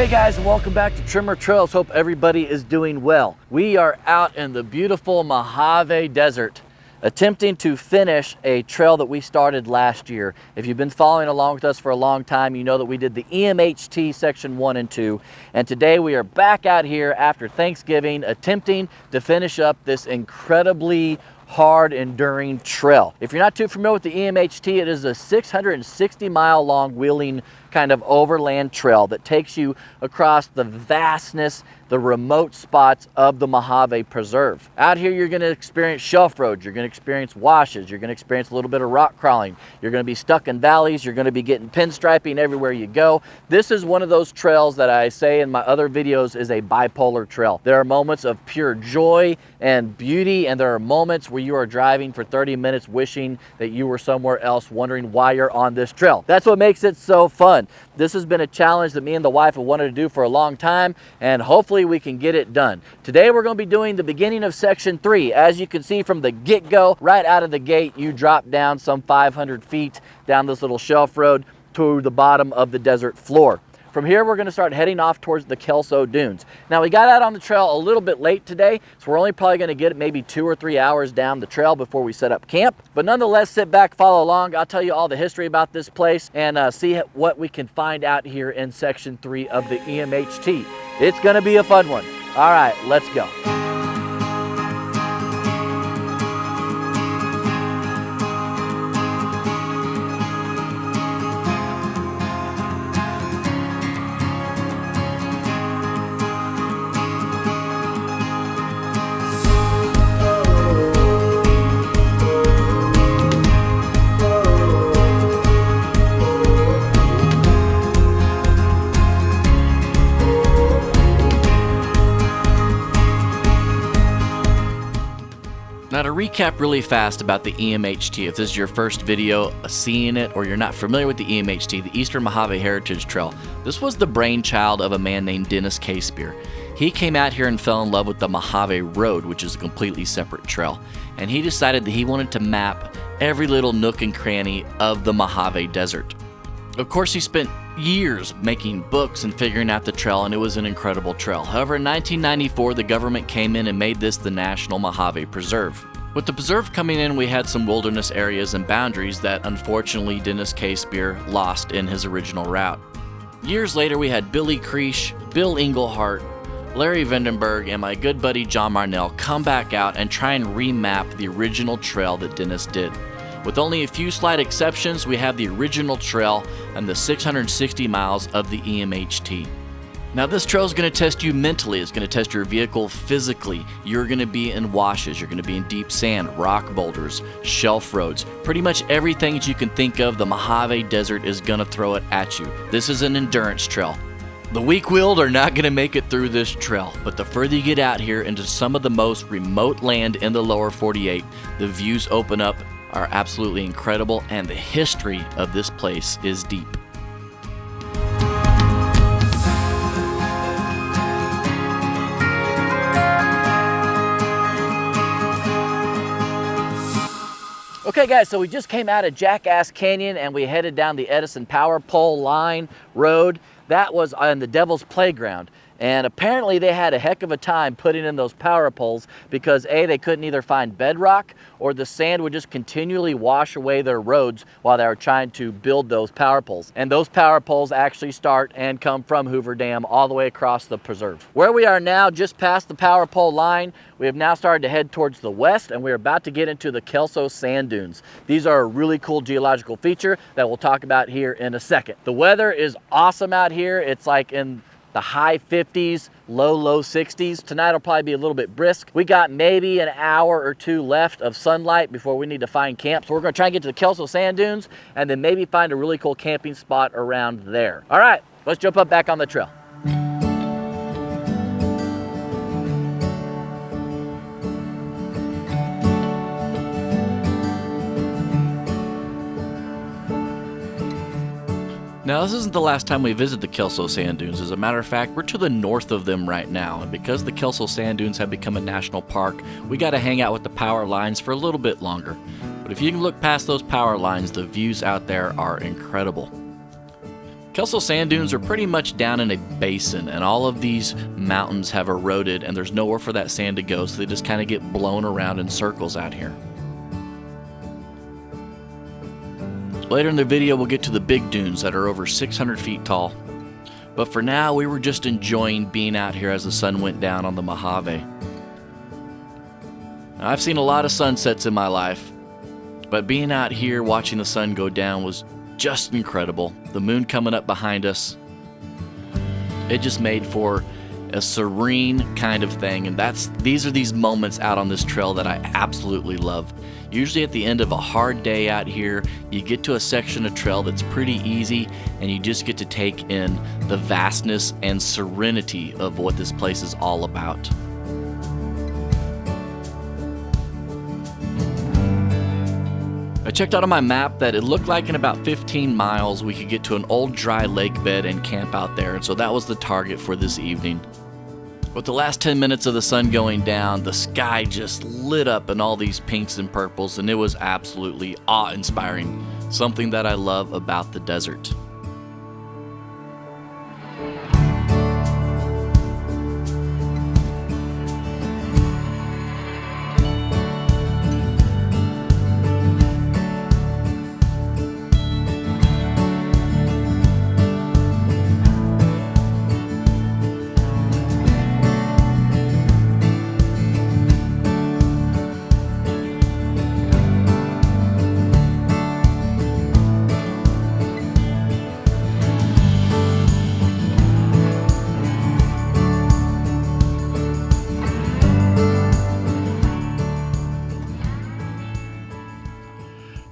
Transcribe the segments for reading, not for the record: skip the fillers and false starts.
Hey guys, and welcome back to Tremor Trails. Hope everybody is doing well. We are out in the beautiful Mojave Desert attempting to finish a trail that we started last year. If you've been following along with us for a long time, you know that we did the EMHT section 1 and 2, and today we are back out here after Thanksgiving attempting to finish up this incredibly hard enduring trail. If you're not too familiar with the EMHT, it is a 660 mile long wheeling kind of overland trail that takes you across the vastness, the remote spots of the Mojave Preserve. Out here you're going to experience shelf roads, you're going to experience washes, you're going to experience a little bit of rock crawling, you're going to be stuck in valleys, you're going to be getting pinstriping everywhere you go. This is one of those trails that I say in my other videos is a bipolar trail. There are moments of pure joy and beauty, and there are moments where you are driving for 30 minutes wishing that you were somewhere else, wondering why you're on this trail. That's what makes it so fun. This has been a challenge that me and the wife have wanted to do for a long time, and hopefully we can get it done. Today we're going to be doing the beginning of section 3. As you can see from the get-go, right out of the gate, you drop down some 500 feet down this little shelf road to the bottom of the desert floor. From here, we're going to start heading off towards the Kelso dunes. Now, we got out on the trail a little bit late today, so we're only probably going to get maybe 2 or 3 hours down the trail before we set up camp. But nonetheless, sit back, follow along. I'll tell you all the history about this place and see what we can find out here in section 3 of the EMHT. It's going to be a fun one. All right, let's go. Now, to recap really fast about the EMHT, if this is your first video seeing it or you're not familiar with the EMHT, the Eastern Mojave Heritage Trail, this was the brainchild of a man named Dennis Spear. He came out here and fell in love with the Mojave Road, which is a completely separate trail, and he decided that he wanted to map every little nook and cranny of the Mojave Desert. Of course, he spent years making books and figuring out the trail, and it was an incredible trail. However, in 1994, the government came in and made this the National Mojave Preserve. With the preserve coming in, we had some wilderness areas and boundaries that unfortunately Dennis Spear lost in his original route. Years later, we had Billy Creesh, Bill Englehart, Larry Vandenberg, and my good buddy John Marnell come back out and try and remap the original trail that Dennis did. With only a few slight exceptions, we have the original trail and the 660 miles of the EMHT. Now, this trail is going to test you mentally. It's going to test your vehicle physically. You're going to be in washes. You're going to be in deep sand, rock boulders, shelf roads. Pretty much everything that you can think of, the Mojave Desert is going to throw it at you. This is an endurance trail. The weak-willed are not going to make it through this trail, but the further you get out here into some of the most remote land in the lower 48, the views open up are absolutely incredible, and the history of this place is deep. Okay guys, so we just came out of Jackass Canyon and we headed down the Edison Power Pole Line Road. That was on the Devil's Playground. And apparently they had a heck of a time putting in those power poles because A, they couldn't either find bedrock or the sand would just continually wash away their roads while they were trying to build those power poles. And those power poles actually start and come from Hoover Dam all the way across the preserve. Where we are now, just past the power pole line, we have now started to head towards the west and we're about to get into the Kelso sand dunes. These are a really cool geological feature that we'll talk about here in a second. The weather is awesome out here. It's like in the high 50s, low 60s. Tonight will probably be a little bit brisk. We got maybe an hour or 2 left of sunlight before we need to find camp. So we're gonna try and get to the Kelso sand dunes and then maybe find a really cool camping spot around there. All right, let's jump up back on the trail. Now, this isn't the last time we visit the Kelso sand dunes. As a matter of fact, we're to the north of them right now, and because the Kelso sand dunes have become a national park, we got to hang out with the power lines for a little bit longer. But if you can look past those power lines, the views out there are incredible. Kelso sand dunes are pretty much down in a basin, and all of these mountains have eroded and there's nowhere for that sand to go, so they just kind of get blown around in circles out here. Later in the video we'll get to the big dunes that are over 600 feet tall. But for now we were just enjoying being out here as the sun went down on the Mojave. Now, I've seen a lot of sunsets in my life, but being out here watching the sun go down was just incredible. The moon coming up behind us, it just made for a serene kind of thing, and these are these moments out on this trail that I absolutely love. Usually at the end of a hard day out here, you get to a section of trail that's pretty easy and you just get to take in the vastness and serenity of what this place is all about. I checked out on my map that it looked like in about 15 miles we could get to an old dry lake bed and camp out there, and so that was the target for this evening. With the last 10 minutes of the sun going down, the sky just lit up in all these pinks and purples, and it was absolutely awe-inspiring, something that I love about the desert.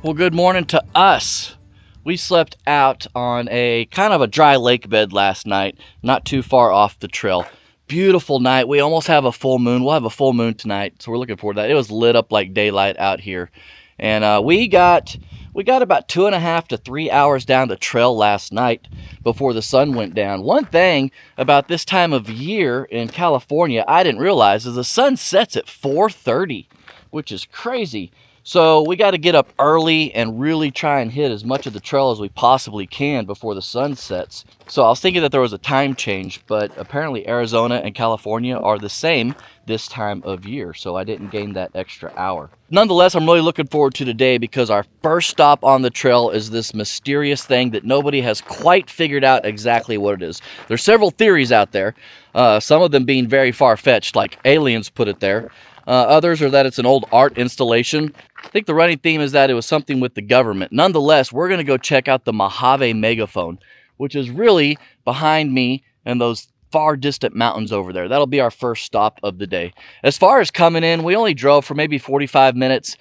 Well, good morning to us. We slept out on a kind of a dry lake bed last night, not too far off the trail. Beautiful night. We almost have a full moon. We'll have a full moon tonight, so we're looking forward to that. It was lit up like daylight out here. And we got about 2.5 to 3 hours down the trail last night before the sun went down. One thing about this time of year in California I didn't realize is the sun sets at 4:30, which is crazy. So we got to get up early and really try and hit as much of the trail as we possibly can before the sun sets. So I was thinking that there was a time change, but apparently Arizona and California are the same this time of year, so I didn't gain that extra hour. Nonetheless, I'm really looking forward to today because our first stop on the trail is this mysterious thing that nobody has quite figured out exactly what it is. There's several theories out there, some of them being very far-fetched, like aliens put it there. Others are that it's an old art installation. I think the running theme is that it was something with the government. Nonetheless, we're going to go check out the Mojave Megaphone, which is really behind me and those far distant mountains over there. That'll be our first stop of the day. As far as coming in, we only drove for maybe 45 minutes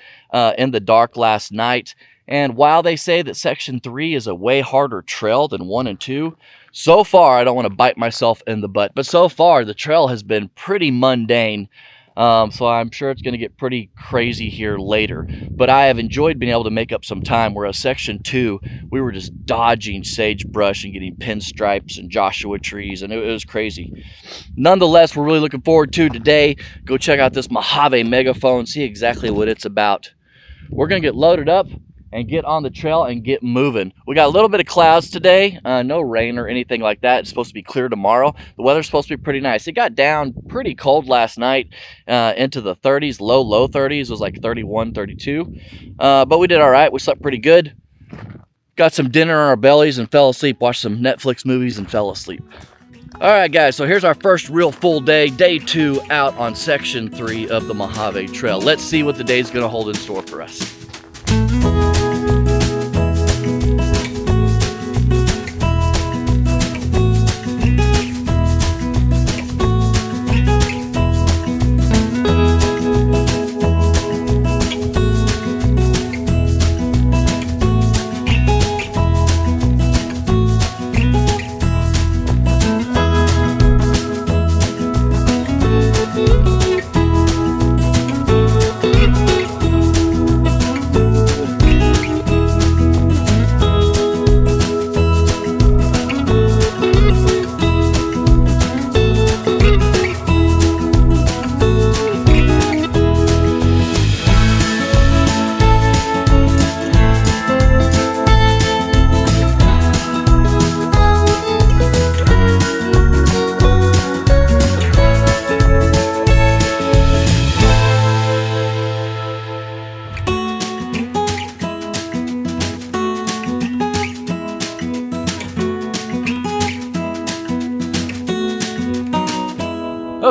in the dark last night. And while they say that Section 3 is a way harder trail than 1 and 2, so far, I don't want to bite myself in the butt, but so far the trail has been pretty mundane. So I'm sure it's going to get pretty crazy here later. But I have enjoyed being able to make up some time, whereas Section 2, we were just dodging sagebrush and getting pinstripes and Joshua trees, and it was crazy. Nonetheless, we're really looking forward to today. Go check out this Mojave Megaphone, see exactly what it's about. We're going to get loaded up and get on the trail and get moving. We got a little bit of clouds today, no rain or anything like that. It's supposed to be clear tomorrow. The weather's supposed to be pretty nice. It got down pretty cold last night into the 30s, low 30s. It was like 31, 32. But we did all right. We slept pretty good. Got some dinner on our bellies and fell asleep. Watched some Netflix movies and fell asleep. All right, guys, so here's our first real full day, day 2 out on Section 3 of the Mojave Trail. Let's see what the day's gonna hold in store for us.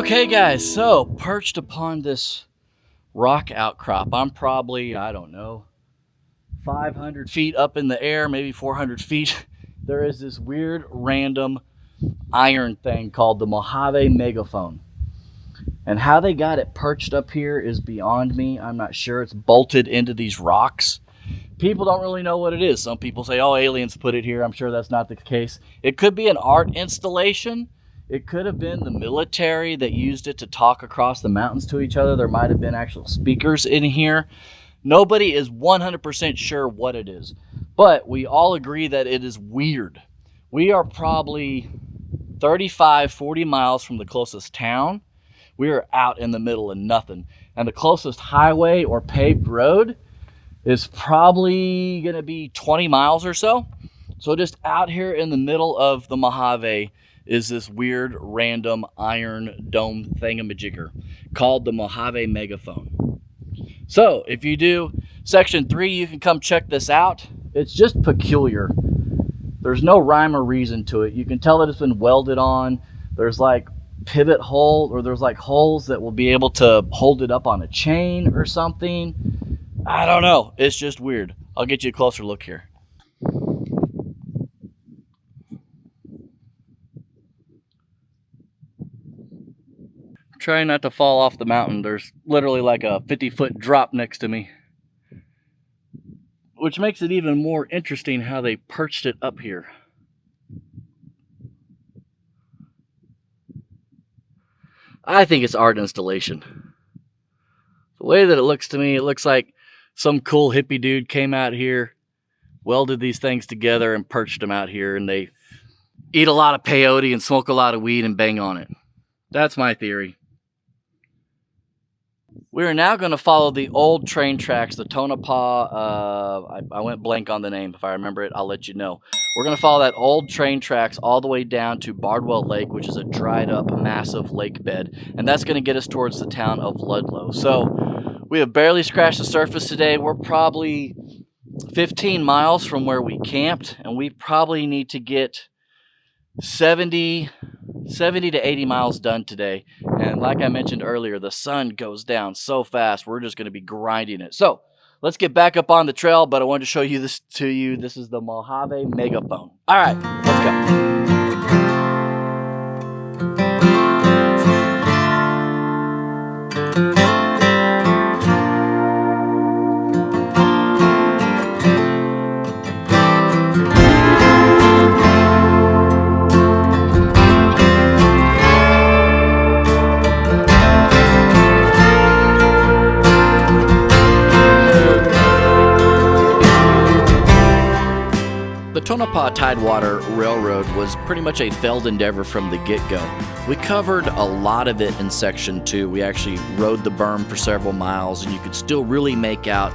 Okay guys, so perched upon this rock outcrop, I'm probably, I don't know, 500 feet up in the air, maybe 400 feet. There is this weird random iron thing called the Mojave Megaphone. And how they got it perched up here is beyond me. I'm not sure. It's bolted into these rocks. People don't really know what it is. Some people say, oh, aliens put it here. I'm sure that's not the case. It could be an art installation. It could have been the military that used it to talk across the mountains to each other. There might have been actual speakers in here. Nobody is 100% sure what it is, but we all agree that it is weird. We are probably 35, 40 miles from the closest town. We are out in the middle of nothing. And the closest highway or paved road is probably going to be 20 miles or so. So just out here in the middle of the Mojave is this weird random iron dome thingamajigger called the Mojave Megaphone. So if you do section 3, you can come check this out. It's just peculiar. There's no rhyme or reason to it. You can tell that it's been welded on. There's like pivot hole, or there's like holes that will be able to hold it up on a chain or something. I don't know. It's just weird. I'll get you a closer look here. Trying not to fall off the mountain. There's literally like a 50-foot drop next to me, which makes it even more interesting how they perched it up here. I think it's art installation. The way that it looks to me, it looks like some cool hippie dude came out here, welded these things together and perched them out here, and they eat a lot of peyote and smoke a lot of weed and bang on it. That's my theory. We are now going to follow the old train tracks, the Tonopah, I went blank on the name. If I remember it, I'll let you know. We're going to follow that old train tracks all the way down to Broadwell Lake, which is a dried up, massive lake bed. And that's going to get us towards the town of Ludlow. So we have barely scratched the surface today. We're probably 15 miles from where we camped, and we probably need to get 70 to 80 miles done today. And like I mentioned earlier, the sun goes down so fast, we're just going to be grinding it. So let's get back up on the trail, but I wanted to show you this to you. This is the Mojave Megaphone. All right, let's go. The Tonopah Tidewater Railroad was pretty much a failed endeavor from the get-go. We covered a lot of it in Section 2. We actually rode the berm for several miles, and you could still really make out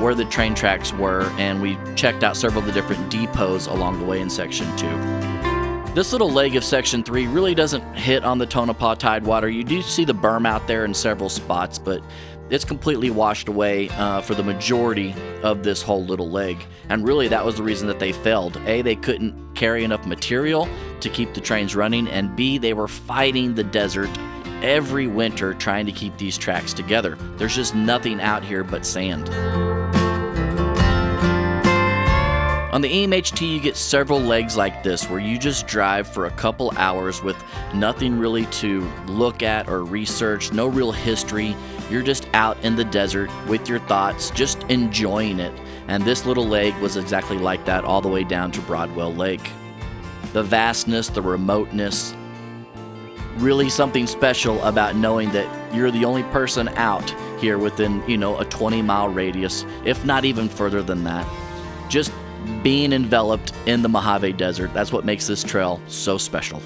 where the train tracks were, and we checked out several of the different depots along the way in Section 2. This little leg of Section 3 really doesn't hit on the Tonopah Tidewater. You do see the berm out there in several spots, but it's completely washed away for the majority of this whole little leg. And really that was the reason that they failed. A, they couldn't carry enough material to keep the trains running, and B, they were fighting the desert every winter trying to keep these tracks together. There's just nothing out here but sand. On the EMHT, you get several legs like this where you just drive for a couple hours with nothing really to look at or research, no real history. You're just out in the desert with your thoughts, just enjoying it. And this little leg was exactly like that all the way down to Broadwell Lake. The vastness, the remoteness, really something special about knowing that you're the only person out here within, a 20-mile radius, if not even further than that. Just being enveloped in the Mojave Desert, that's what makes this trail so special.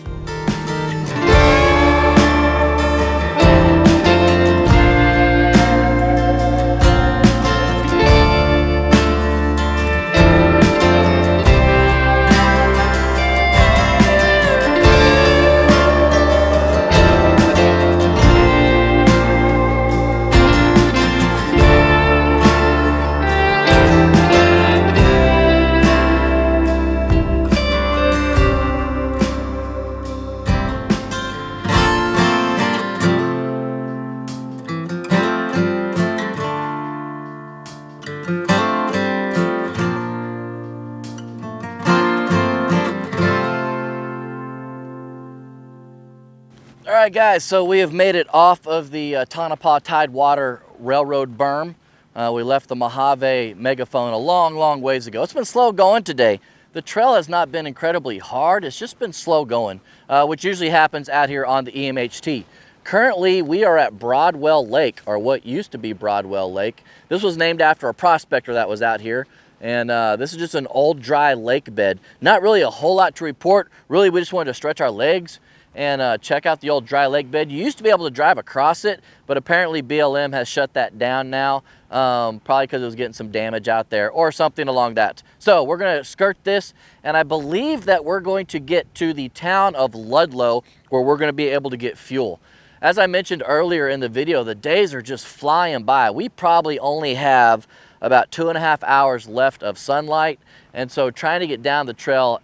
right, guys, so we have made it off of the Tonopah Tidewater Railroad berm. We left the Mojave Megaphone a long ways ago. It's been slow going today. The trail has not been incredibly hard. It's just been slow going, which usually happens out here on the EMHT. Currently, we are at Broadwell Lake, or what used to be Broadwell Lake. This was named after a prospector that was out here. And this is just an old dry lake bed. Not really a whole lot to report. Really, we just wanted to stretch our legs and check out the old dry lake bed. You used to be able to drive across it, but apparently BLM has shut that down now, probably because it was getting some damage out there or something along that. So we're gonna skirt this, and I believe that we're going to get to the town of Ludlow, where we're gonna be able to get fuel. As I mentioned earlier in the video, the days are just flying by. We probably only have about 2.5 hours left of sunlight, and so trying to get down the trail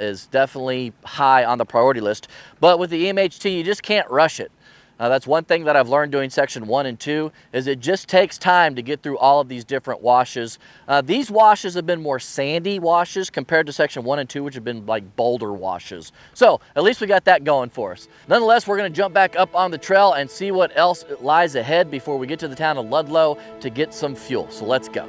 is definitely high on the priority list. But with the EMHT, you just can't rush it. That's one thing that I've learned doing section 1 and 2, is it just takes time to get through all of these different washes. These washes have been more sandy washes compared to section 1 and 2, which have been like boulder washes. So at least we got that going for us. Nonetheless, we're gonna jump back up on the trail and see what else lies ahead before we get to the town of Ludlow to get some fuel. So let's go.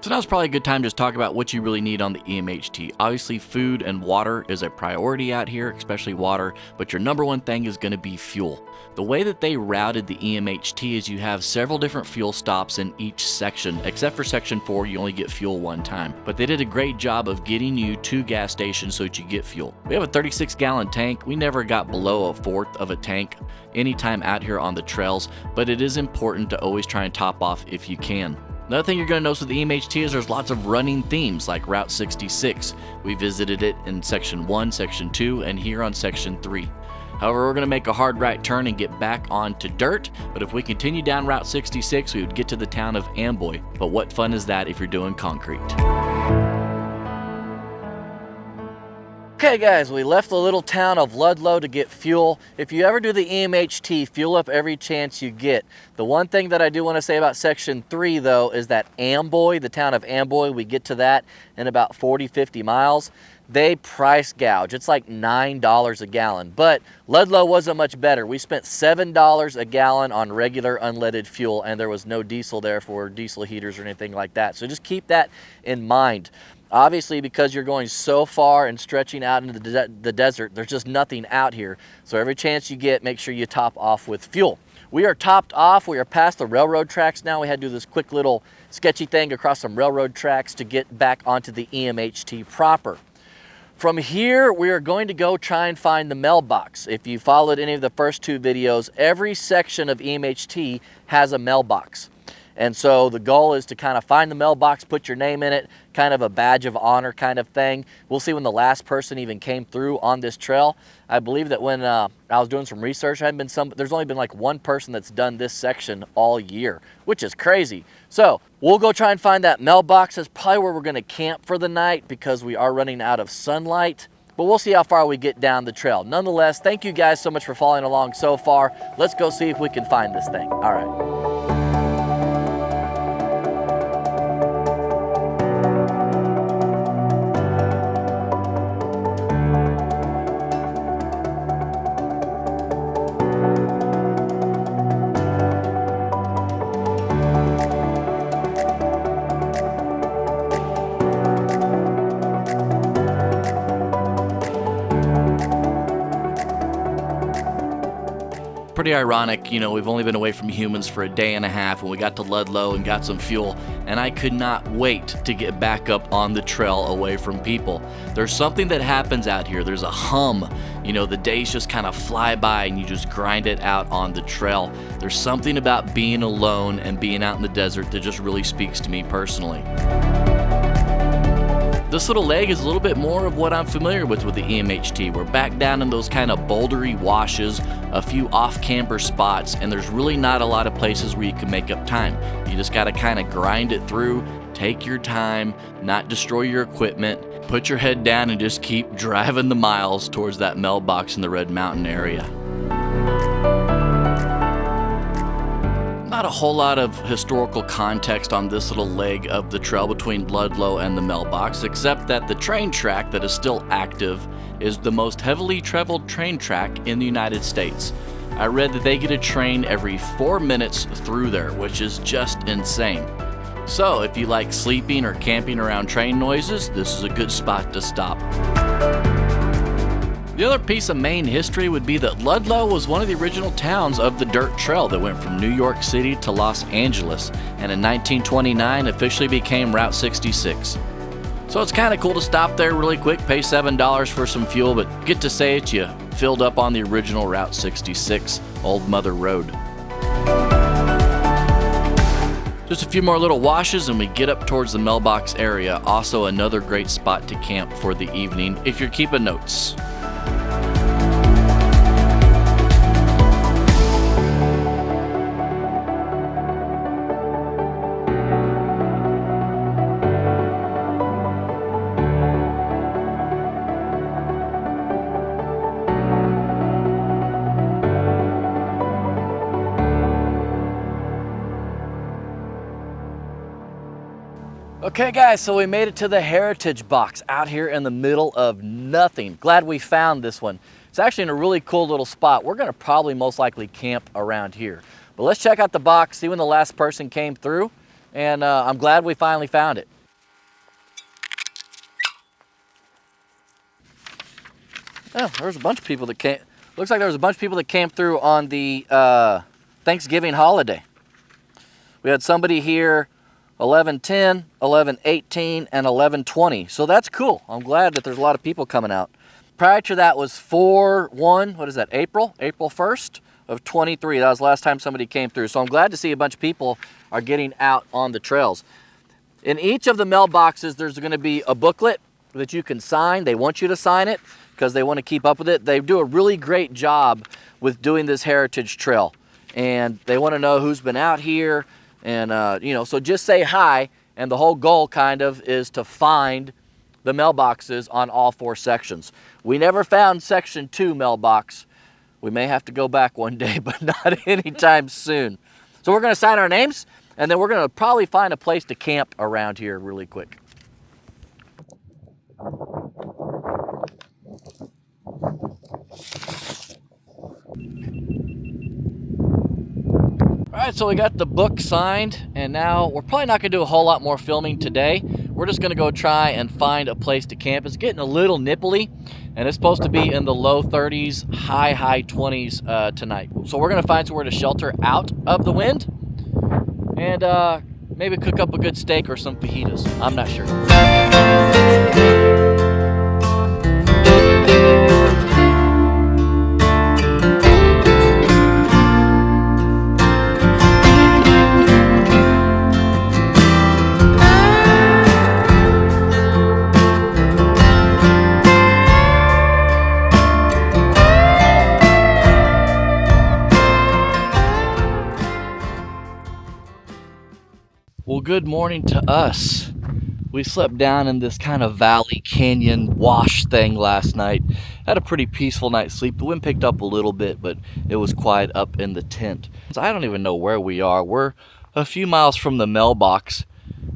So now's probably a good time to just talk about what you really need on the EMHT. Obviously, food and water is a priority out here, especially water, but your number one thing is going to be fuel. The way that they routed the EMHT is you have several different fuel stops in each section, except for section 4, you only get fuel one time. But they did a great job of getting you to gas stations so that you get fuel. We have a 36-gallon tank. We never got below 1/4 of a tank anytime out here on the trails, but it is important to always try and top off if you can. Another thing you're going to notice with the EMHT is there's lots of running themes like Route 66. We visited it in Section 1, Section 2, and here on Section 3. However, we're going to make a hard right turn and get back onto dirt, but if we continue down Route 66, we would get to the town of Amboy. But what fun is that if you're doing concrete? Okay guys, we left the little town of Ludlow to get fuel. If you ever do the EMHT, fuel up every chance you get. The one thing that I do want to say about section 3 though is that Amboy, the town of Amboy, we get to that in about 40-50 miles. They price gouge. It's like $9 a gallon, but Ludlow wasn't much better. We spent $7 a gallon on regular unleaded fuel, and there was no diesel there for diesel heaters or anything like that. So just keep that in mind. Obviously, because you're going so far and stretching out into the desert, there's just nothing out here. So every chance you get, make sure you top off with fuel. We are topped off. We are past the railroad tracks now. We had to do this quick little sketchy thing across some railroad tracks to get back onto the EMHT proper. From here, we are going to go try and find the mailbox. If you followed any of the first 2 videos, every section of EMHT has a mailbox. And so the goal is to kind of find the mailbox, put your name in it, kind of a badge of honor kind of thing. We'll see when the last person even came through on this trail. I believe that when I was doing some research, there's only been like one person that's done this section all year, which is crazy. So we'll go try and find that mailbox. That's probably where we're gonna camp for the night because we are running out of sunlight. But we'll see how far we get down the trail. Nonetheless, thank you guys so much for following along so far. Let's go see if we can find this thing. All right. Pretty ironic, you know, we've only been away from humans for a day and a half when we got to Ludlow and got some fuel, and I could not wait to get back up on the trail away from people. There's something that happens out here. There's a hum. You know, the days just kind of fly by and you just grind it out on the trail. There's something about being alone and being out in the desert that just really speaks to me personally. This little leg is a little bit more of what I'm familiar with the EMHT. We're back down in those kind of bouldery washes, a few off-camber spots, and there's really not a lot of places where you can make up time. You just got to kind of grind it through, take your time, not destroy your equipment, put your head down and just keep driving the miles towards that mailbox in the Red Mountain area. Not a whole lot of historical context on this little leg of the trail between Ludlow and the mailbox, except that the train track that is still active is the most heavily traveled train track in the United States. I read that they get a train every 4 minutes through there, which is just insane. So if you like sleeping or camping around train noises, this is a good spot to stop. The other piece of Maine history would be that Ludlow was one of the original towns of the dirt trail that went from New York City to Los Angeles, and in 1929 officially became Route 66. So it's kind of cool to stop there really quick, pay $7 for some fuel, but get to say it, you filled up on the original Route 66, Old Mother Road. Just a few more little washes and we get up towards the mailbox area. Also another great spot to camp for the evening if you're keeping notes. Okay guys, so we made it to the Heritage Box out here in the middle of nothing. Glad we found this one. It's actually in a really cool little spot. We're gonna probably most likely camp around here. But let's check out the box, see when the last person came through, and I'm glad we finally found it. Oh, there's a bunch of people that came. Looks like there was a bunch of people that came through on the Thanksgiving holiday. We had somebody here 11:10, 11:18, and 11:20. So that's cool. I'm glad that there's a lot of people coming out. Prior to that was 4/1, what is that, April 1st of 23. That was the last time somebody came through. So I'm glad to see a bunch of people are getting out on the trails. In each of the mailboxes, there's going to be a booklet that you can sign. They want you to sign it because they want to keep up with it. They do a really great job with doing this Heritage Trail. And they want to know who's been out here. And, you know, so just say hi, and the whole goal kind of is to find the mailboxes on all 4 sections. We never found section 2 mailbox. We may have to go back one day, but not anytime soon. So we're going to sign our names, and then we're going to probably find a place to camp around here really quick. All right, so we got the book signed, and now we're probably not gonna do a whole lot more filming today. We're just gonna go try and find a place to camp. It's getting a little nipply, and it's supposed to be in the low 30s, high 20s tonight. So we're gonna find somewhere to shelter out of the wind, and maybe cook up a good steak or some fajitas. I'm not sure. Well, good morning to us. We slept down in this kind of valley canyon wash thing last night. Had a pretty peaceful night's sleep. The wind picked up a little bit, but it was quiet up in the tent. So I don't even know where we are. We're a few miles from the mailbox.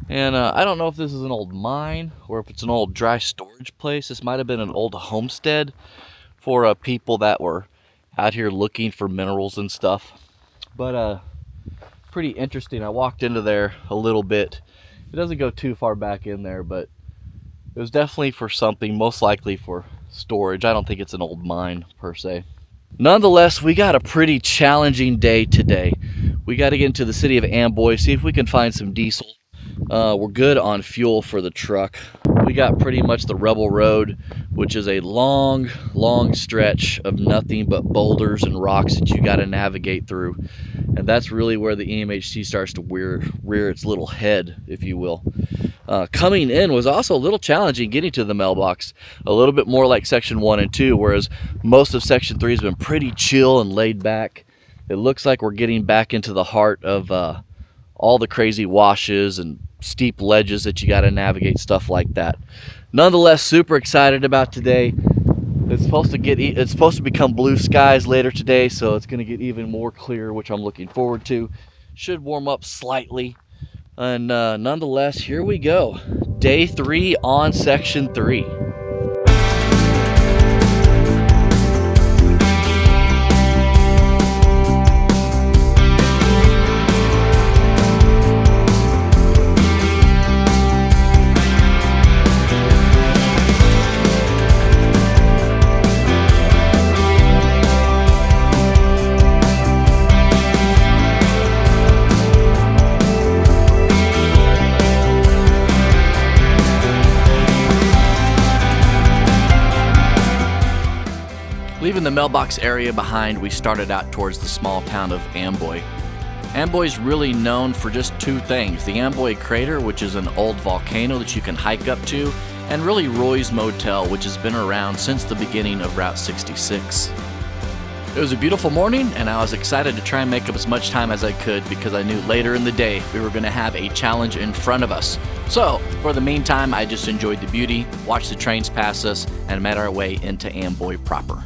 And I don't know if this is an old mine or if it's an old dry storage place. This might have been an old homestead for people that were out here looking for minerals and stuff. But pretty interesting. I walked into there a little bit. It doesn't go too far back in there, but it was definitely for something, most likely for storage. I don't think it's an old mine per se. Nonetheless, we got a pretty challenging day today. We got to get into the city of Amboy, see if we can find some diesel. We're good on fuel for the truck. We got pretty much the Rebel Road, which is a long stretch of nothing but boulders and rocks that you got to navigate through. And that's really where the EMHT starts to rear its little head, if you will. Coming in was also a little challenging getting to the mailbox. A little bit more like section 1 and 2, whereas most of section 3 has been pretty chill and laid back. It looks like we're getting back into the heart of all the crazy washes and steep ledges that you got to navigate, stuff like that. Nonetheless, super excited about today. It's supposed to become blue skies later today, so it's going to get even more clear, which I'm looking forward to. Should warm up slightly. And nonetheless, here we go. Day 3 on section 3. Leaving the Mailbox area behind, we started out towards the small town of Amboy. Amboy's really known for just 2 things: the Amboy Crater, which is an old volcano that you can hike up to, and really Roy's Motel, which has been around since the beginning of Route 66. It was a beautiful morning, and I was excited to try and make up as much time as I could because I knew later in the day we were going to have a challenge in front of us. So, for the meantime, I just enjoyed the beauty, watched the trains pass us, and made our way into Amboy proper.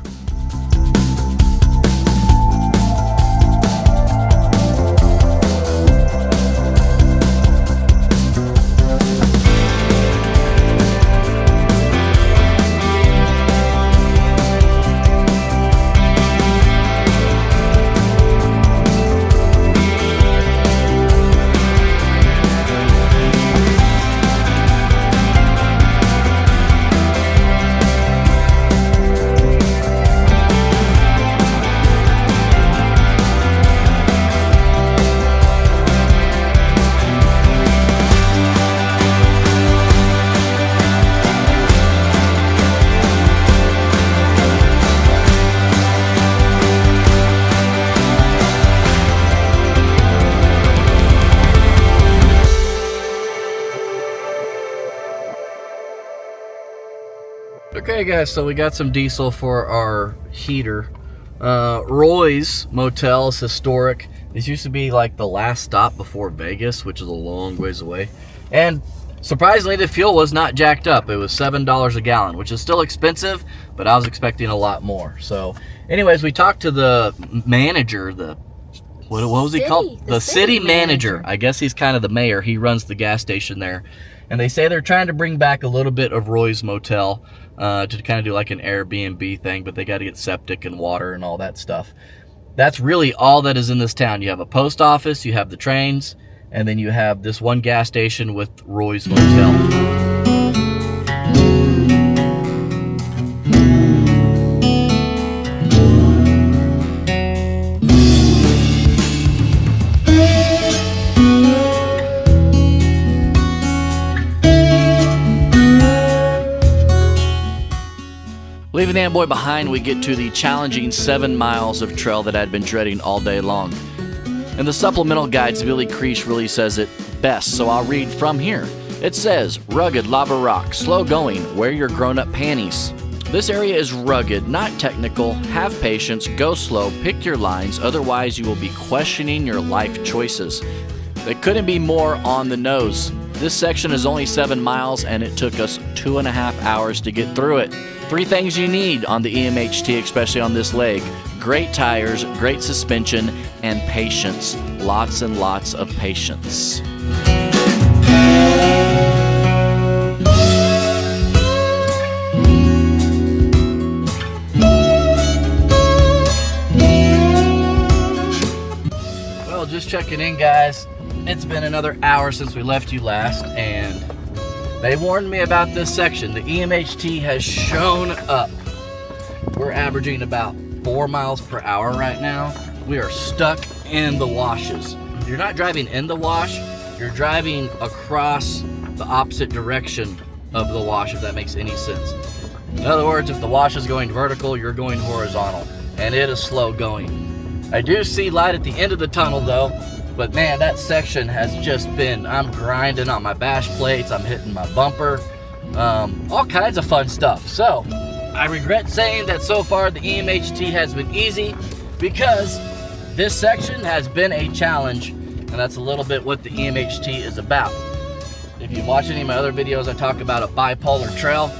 Okay guys, so we got some diesel for our heater. Roy's Motel is historic. This used to be like the last stop before Vegas, which is a long ways away. And surprisingly, the fuel was not jacked up. It was $7 a gallon, which is still expensive, but I was expecting a lot more. So anyways, we talked to the manager, what was he called? The city manager. I guess he's kind of the mayor. He runs the gas station there. And they say they're trying to bring back a little bit of Roy's Motel to kind of do like an Airbnb thing, but they got to get septic and water and all that stuff. That's really all that is in this town. You have a post office, you have the trains, and then you have this one gas station with Roy's Motel. Leaving Amboy behind, we get to the challenging 7 miles of trail that I'd been dreading all day long. In the supplemental guides, Billy Creech really says it best, so I'll read from here. It says, rugged lava rock, slow going, wear your grown-up panties. This area is rugged, not technical, have patience, go slow, pick your lines, otherwise you will be questioning your life choices. They couldn't be more on the nose. This section is only 7 miles and it took us 2.5 hours to get through it. 3 things you need on the EMHT, especially on this leg: great tires, great suspension, and patience. Lots and lots of patience. Well, just checking in, guys. It's been another hour since we left you last, and they warned me about this section. The EMHT has shown up. We're averaging about 4 miles per hour right now. We are stuck in the washes. You're not driving in the wash, you're driving across the opposite direction of the wash, if that makes any sense. In other words, if the wash is going vertical, you're going horizontal, and it is slow going. I do see light at the end of the tunnel though, but man, that section has just been, I'm grinding on my bash plates, I'm hitting my bumper, all kinds of fun stuff. So, I regret saying that so far the EMHT has been easy because this section has been a challenge, and that's a little bit what the EMHT is about. If you watch any of my other videos, I talk about a bipolar trail.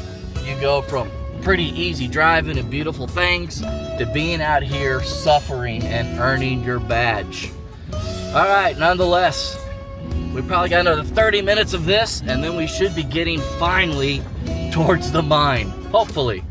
You go from pretty easy driving and beautiful things to being out here suffering and earning your badge. All right, nonetheless, we probably got another 30 minutes of this, and then we should be getting finally towards the mine, hopefully.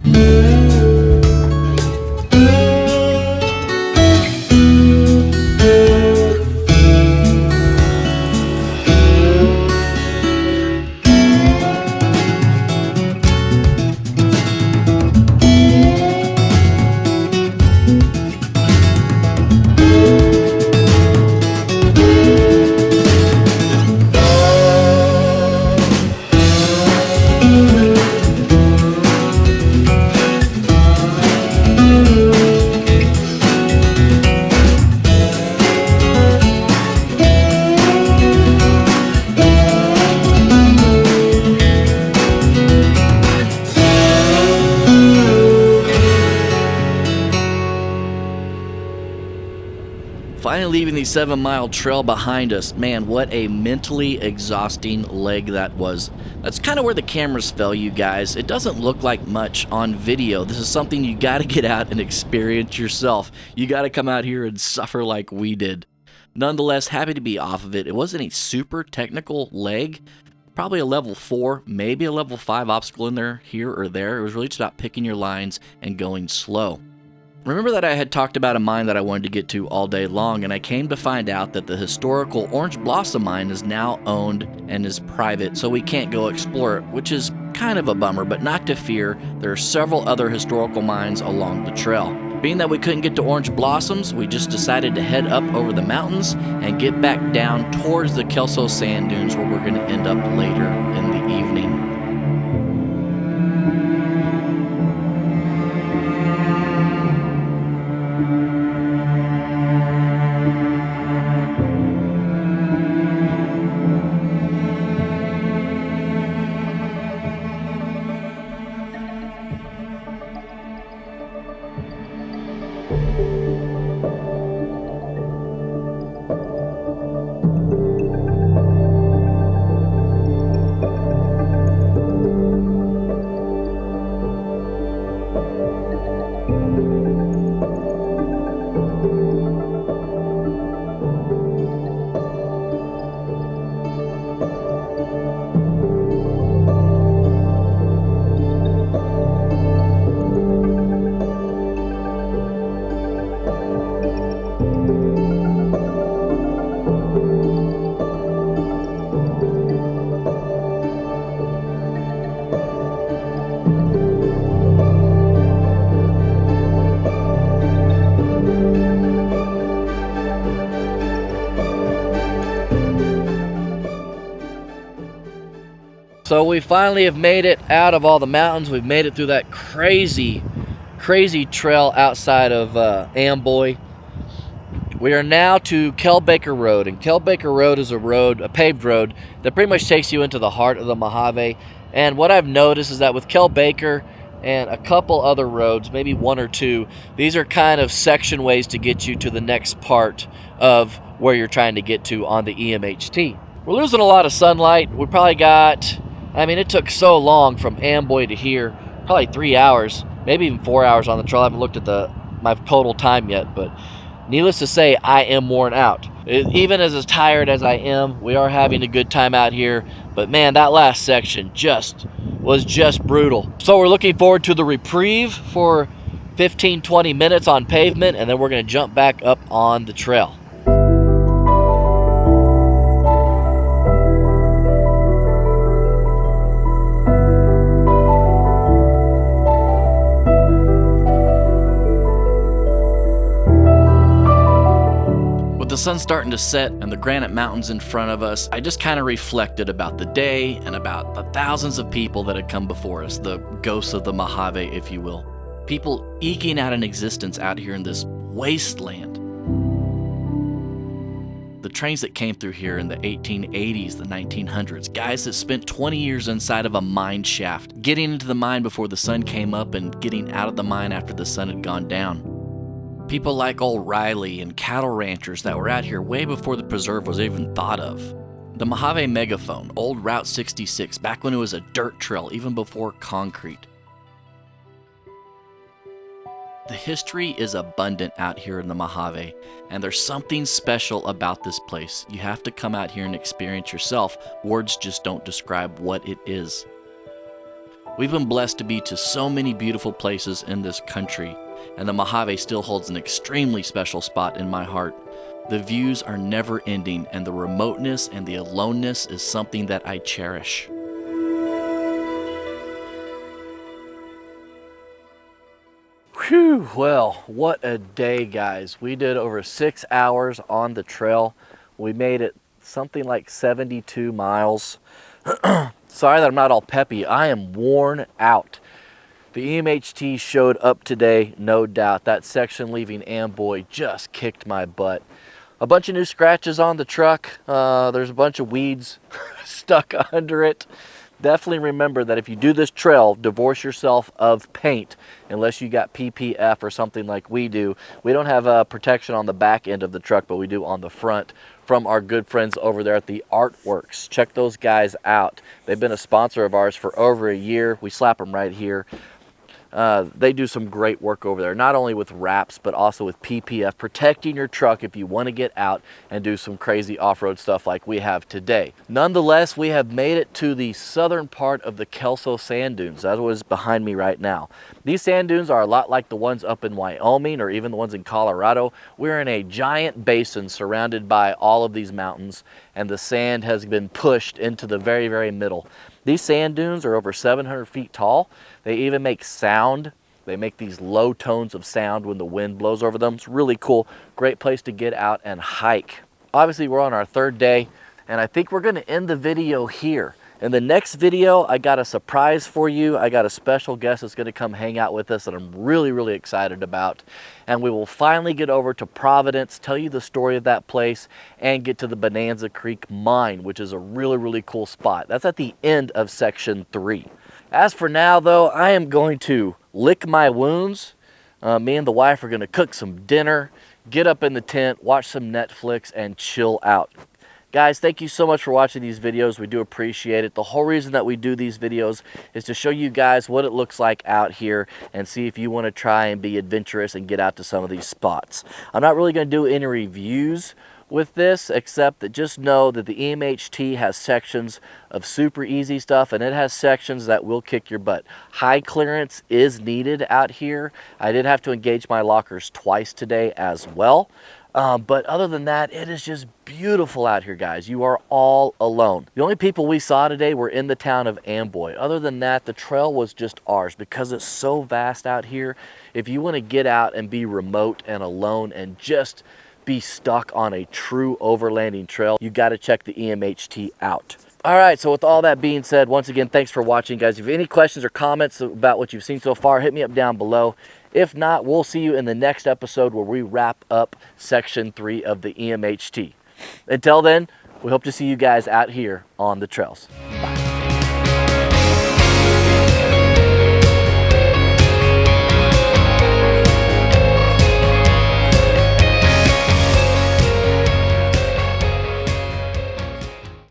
Finally leaving the 7-mile trail behind us. Man, what a mentally exhausting leg that was. That's kind of where the cameras fell, you guys. It doesn't look like much on video. This is something you got to get out and experience yourself. You got to come out here and suffer like we did. Nonetheless, happy to be off of it. It wasn't a super technical leg. Probably a level 4, maybe a level 5 obstacle in there, here or there. It was really just about picking your lines and going slow. Remember that I had talked about a mine that I wanted to get to all day long, and I came to find out that the historical Orange Blossom mine is now owned and is private, so we can't go explore it, which is kind of a bummer, but not to fear. There are several other historical mines along the trail. Being that we couldn't get to Orange Blossoms, we just decided to head up over the mountains and get back down towards the Kelso sand dunes, where we're going to end up later in the evening. So we finally have made it out of all the mountains. We've made it through that crazy trail outside of Amboy. We are now to Kelbaker Road, and Kelbaker Road is a paved road that pretty much takes you into the heart of the Mojave. And what I've noticed is that with Kelbaker and a couple other roads, maybe one or two, these are kind of section ways to get you to the next part of where you're trying to get to on the EMHT. We're losing a lot of sunlight. We probably got, it took so long from Amboy to here, probably 3 hours, maybe even 4 hours on the trail. I haven't looked at my total time yet, but needless to say, I am worn out. Even as tired as I am, we are having a good time out here, but man, that last section was just brutal. So we're looking forward to the reprieve for 15-20 minutes on pavement, and then we're going to jump back up on the trail. With the sun starting to set and the granite mountains in front of us, I just kind of reflected about the day and about the thousands of people that had come before us, the ghosts of the Mojave, if you will. People eking out an existence out here in this wasteland. The trains that came through here in the 1880s, the 1900s, guys that spent 20 years inside of a mine shaft, getting into the mine before the sun came up and getting out of the mine after the sun had gone down. People like old Riley and cattle ranchers that were out here way before the preserve was even thought of. The Mojave Megaphone, old Route 66, back when it was a dirt trail, even before concrete. The history is abundant out here in the Mojave, and there's something special about this place. You have to come out here and experience yourself. Words just don't describe what it is. We've been blessed to be to so many beautiful places in this country, and the Mojave still holds an extremely special spot in my heart. The views are never ending, and the remoteness and the aloneness is something that I cherish. Whew, well, what a day, guys. We did over 6 hours on the trail. We made it something like 72 miles. Sorry that I'm not all peppy. I am worn out. The EMHT showed up today, no doubt. That section leaving Amboy just kicked my butt. A bunch of new scratches on the truck. There's a bunch of weeds stuck under it. Definitely remember that if you do this trail, divorce yourself of paint unless you got PPF or something like we do. We don't have protection on the back end of the truck, but we do on the front from our good friends over there at the Artworks. Check those guys out. They've been a sponsor of ours for over a year. We slap them right here. They do some great work over there, not only with wraps, but also with PPF, protecting your truck if you want to get out and do some crazy off-road stuff like we have today. Nonetheless, we have made it to the southern part of the Kelso sand dunes. That was behind me right now. These sand dunes are a lot like the ones up in Wyoming or even the ones in Colorado. We're in a giant basin surrounded by all of these mountains, and the sand has been pushed into the very, very middle. These sand dunes are over 700 feet tall. They even make sound. They make these low tones of sound when the wind blows over them. It's really cool. Great place to get out and hike. Obviously, we're on our third day, and I think we're going to end the video here. In the next video, I got a surprise for you. I got a special guest that's going to come hang out with us that I'm really, really excited about. And we will finally get over to Providence, tell you the story of that place, and get to the Bonanza Creek Mine, which is a really, really cool spot. That's at the end of section 3. As for now, though, I am going to lick my wounds. Me and the wife are going to cook some dinner, get up in the tent, watch some Netflix, and chill out. Guys, thank you so much for watching these videos. We do appreciate it. The whole reason that we do these videos is to show you guys what it looks like out here and see if you want to try and be adventurous and get out to some of these spots. I'm not really going to do any reviews with this, except that just know that the EMHT has sections of super easy stuff, and it has sections that will kick your butt. High clearance is needed out here. I did have to engage my lockers twice today as well. But other than that, it is just beautiful out here, guys. You are all alone. The only people we saw today were in the town of Amboy. Other than that, the trail was just ours because it's so vast out here. If you want to get out and be remote and alone and just be stuck on a true overlanding trail, you got to check the EMHT out. All right, so with all that being said, once again, thanks for watching, guys. If you have any questions or comments about what you've seen so far, hit me up down below. If not, we'll see you in the next episode where we wrap up section 3 of the EMHT. Until then, we hope to see you guys out here on the trails.